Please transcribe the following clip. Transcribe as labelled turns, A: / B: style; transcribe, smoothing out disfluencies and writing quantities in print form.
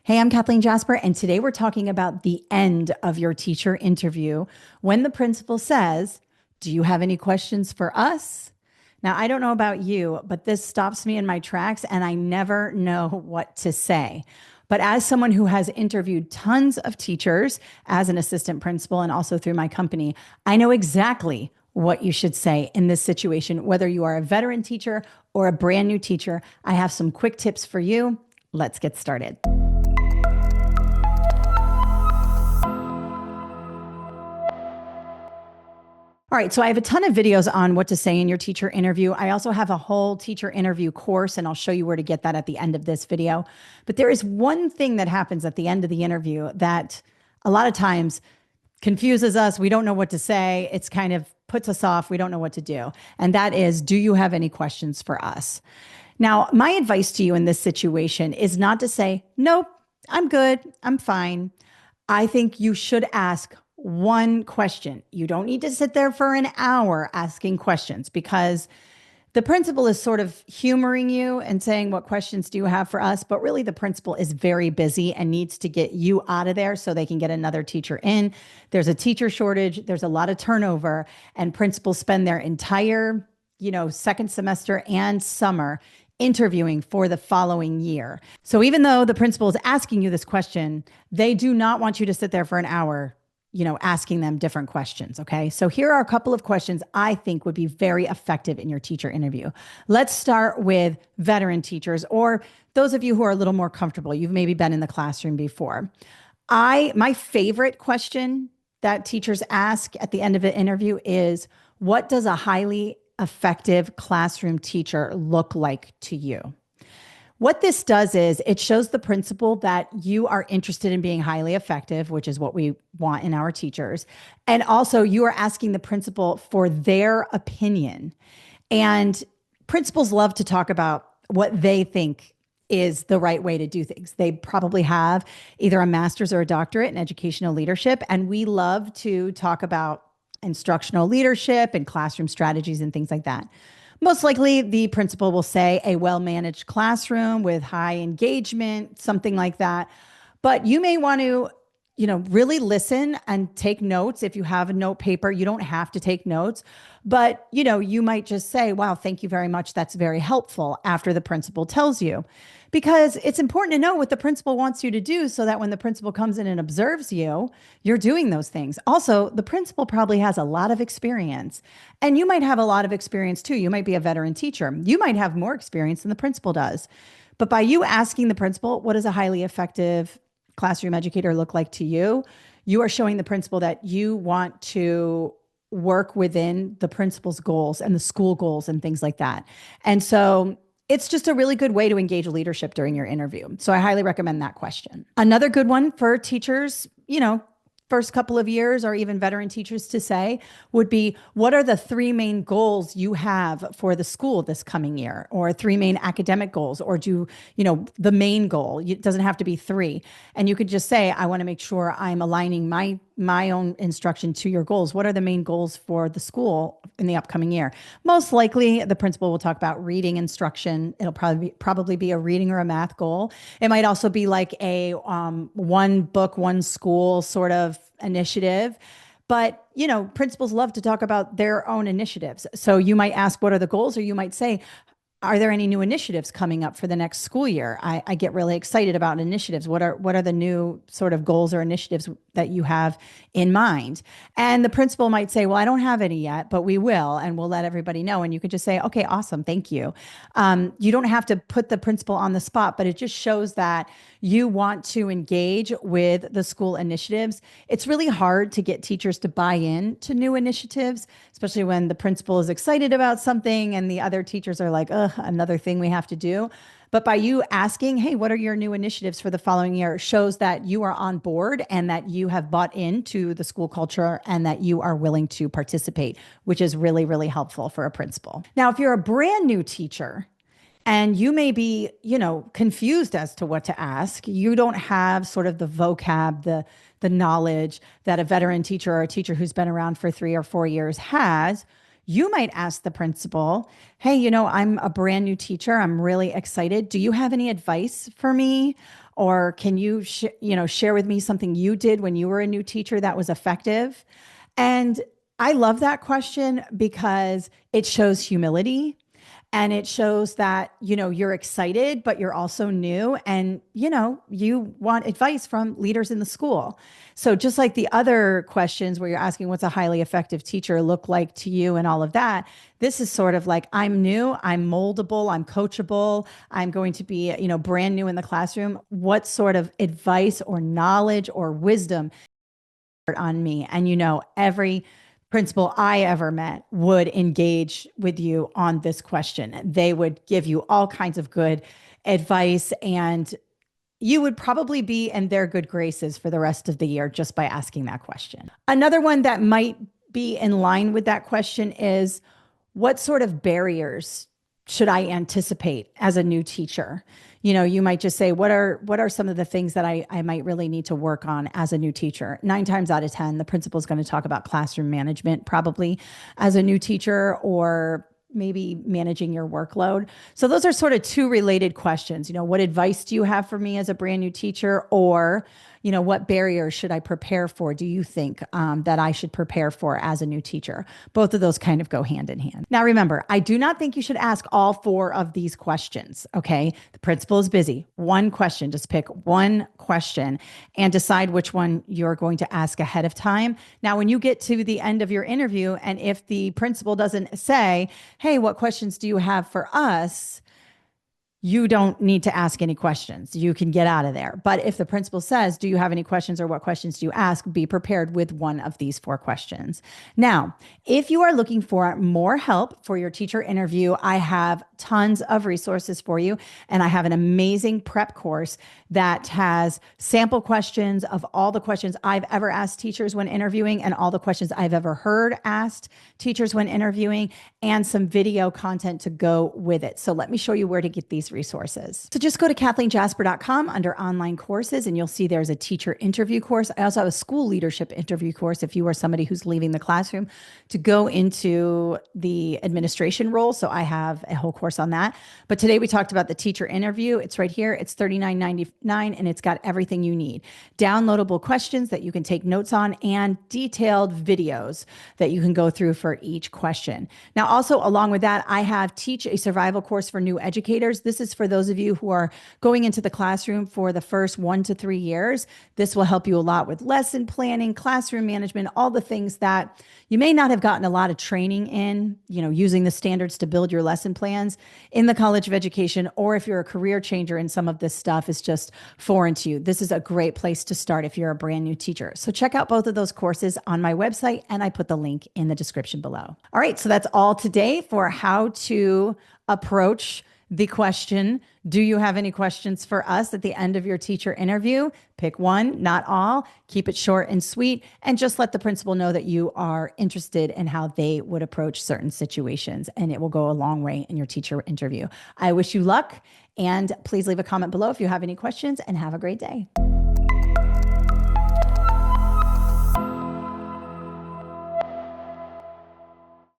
A: Hey, I'm Kathleen Jasper, and today we're talking about the end of your teacher interview when the principal says, "Do you have any questions for us?" Now, I don't know about you, but this stops me in my tracks, and I never know what to say. But as someone who has interviewed tons of teachers as an assistant principal and also through my company, I know exactly what you should say in this situation, whether you are a veteran teacher or a brand new teacher. I have some quick tips for you. Let's get started. All right, so I have a ton of videos on what to say in your teacher interview. I also have a whole teacher interview course, and I'll show you where to get that at the end of this video. But there is one thing that happens at the end of the interview that a lot of times confuses us. We don't know what to say. It's kind of puts us off. We don't know what to do. And that is, do you have any questions for us? Now, my advice to you in this situation is not to say, nope, I'm good, I'm fine. I think you should ask one question. You don't need to sit there for an hour asking questions because the principal is sort of humoring you and saying, what questions do you have for us? But really, the principal is very busy and needs to get you out of there so they can get another teacher in. There's a teacher shortage. There's a lot of turnover, and principals spend their entire, second semester and summer interviewing for the following year. So even though the principal is asking you this question, they do not want you to sit there for an hour asking them different questions. Okay. So here are a couple of questions I think would be very effective in your teacher interview. Let's start with veteran teachers or those of you who are a little more comfortable. You've maybe been in the classroom before. My favorite question that teachers ask at the end of an interview is, what does a highly effective classroom teacher look like to you? What this does is it shows the principal that you are interested in being highly effective, which is what we want in our teachers. And also you are asking the principal for their opinion. And principals love to talk about what they think is the right way to do things. They probably have either a master's or a doctorate in educational leadership. And we love to talk about instructional leadership and classroom strategies and things like that. Most likely, the principal will say a well-managed classroom with high engagement, something like that. But you may want to, really listen and take notes. If you have a note paper, you don't have to take notes. But, you might just say, wow, thank you very much. That's very helpful after the principal tells you. Because it's important to know what the principal wants you to do so that when the principal comes in and observes you, you're doing those things. Also, the principal probably has a lot of experience, and you might have a lot of experience too. You might be a veteran teacher. You might have more experience than the principal does. But by you asking the principal, what does a highly effective classroom educator look like to you? You are showing the principal that you want to work within the principal's goals and the school goals and things like that. And so it's just a really good way to engage leadership during your interview. So I highly recommend that question. Another good one for teachers, first couple of years or even veteran teachers to say would be, what are the three main goals you have for the school this coming year, or three main academic goals, or the main goal? It doesn't have to be three. And you could just say, I want to make sure I'm aligning my own instruction to your goals. What are the main goals for the school in the upcoming year? Most likely the principal will talk about reading instruction. It'll probably be a reading or a math goal. It might also be like a one book, one school sort of initiative. But, principals love to talk about their own initiatives. So you might ask, what are the goals? Or you might say, are there any new initiatives coming up for the next school year? I get really excited about initiatives. What are the new sort of goals or initiatives that you have in mind? And the principal might say, well, I don't have any yet, but we will, and we'll let everybody know. And you could just say, okay, awesome. Thank you. You don't have to put the principal on the spot, but it just shows that you want to engage with the school initiatives. It's really hard to get teachers to buy in to new initiatives, especially when the principal is excited about something and the other teachers are like, ugh, another thing we have to do. But by you asking, hey, what are your new initiatives for the following year, shows that you are on board and that you have bought into the school culture and that you are willing to participate, which is really, really helpful for a principal. Now, if you're a brand new teacher, and you may be, confused as to what to ask, you don't have sort of the vocab, the knowledge that a veteran teacher or a teacher who's been around for 3 or 4 years has. You might ask the principal, hey, I'm a brand new teacher. I'm really excited. Do you have any advice for me? Or can you, share with me something you did when you were a new teacher that was effective? And I love that question because it shows humility and it shows that, you're excited, but you're also new and, you want advice from leaders in the school. So just like the other questions where you're asking what's a highly effective teacher look like to you and all of that, this is sort of like I'm new, I'm moldable, I'm coachable, I'm going to be, brand new in the classroom. What sort of advice or knowledge or wisdom on me? And every principal I ever met would engage with you on this question. They would give you all kinds of good advice, and you would probably be in their good graces for the rest of the year just by asking that question. Another one that might be in line with that question is, what sort of barriers should I anticipate as a new teacher? You might just say, what are some of the things that I might really need to work on as a new teacher? 9 times out of 10, the principal is going to talk about classroom management, probably as a new teacher, or maybe managing your workload. So those are sort of two related questions. What advice do you have for me as a brand new teacher? Or, what barriers should I prepare for? Do you think that I should prepare for as a new teacher? Both of those kind of go hand in hand. Now, remember, I do not think you should ask all 4 of these questions. Okay. The principal is busy. One question, just pick one question and decide which one you're going to ask ahead of time. Now, when you get to the end of your interview, and if the principal doesn't say, hey, what questions do you have for us? You don't need to ask any questions. You can get out of there. But if the principal says, do you have any questions, or what questions do you ask? Be prepared with one of these 4 questions. Now, if you are looking for more help for your teacher interview, I have tons of resources for you. And I have an amazing prep course that has sample questions of all the questions I've ever asked teachers when interviewing, and all the questions I've ever heard asked teachers when interviewing, and some video content to go with it. So let me show you where to get these resources. So just go to KathleenJasper.com under online courses, and you'll see there's a teacher interview course. I also have a school leadership interview course if you are somebody who's leaving the classroom to go into the administration role. So I have a whole course on that. But today we talked about the teacher interview. It's right here. It's $39.99, and it's got everything you need. Downloadable questions that you can take notes on, and detailed videos that you can go through for each question. Now, also along with that, I have Teach a Survival course for new educators. This is for those of you who are going into the classroom for the first 1 to 3 years. This will help you a lot with lesson planning, classroom management, all the things that you may not have gotten a lot of training in, using the standards to build your lesson plans in the College of Education, or if you're a career changer and some of this stuff is just foreign to you. This is a great place to start if you're a brand new teacher. So check out both of those courses on my website, and I put the link in the description below. All right, so that's all today for how to approach the question, do you have any questions for us at the end of your teacher interview? Pick one, not all. Keep it short and sweet, and just let the principal know that you are interested in how they would approach certain situations, and it will go a long way in your teacher interview. I wish you luck, and please leave a comment below if you have any questions, and have a great day.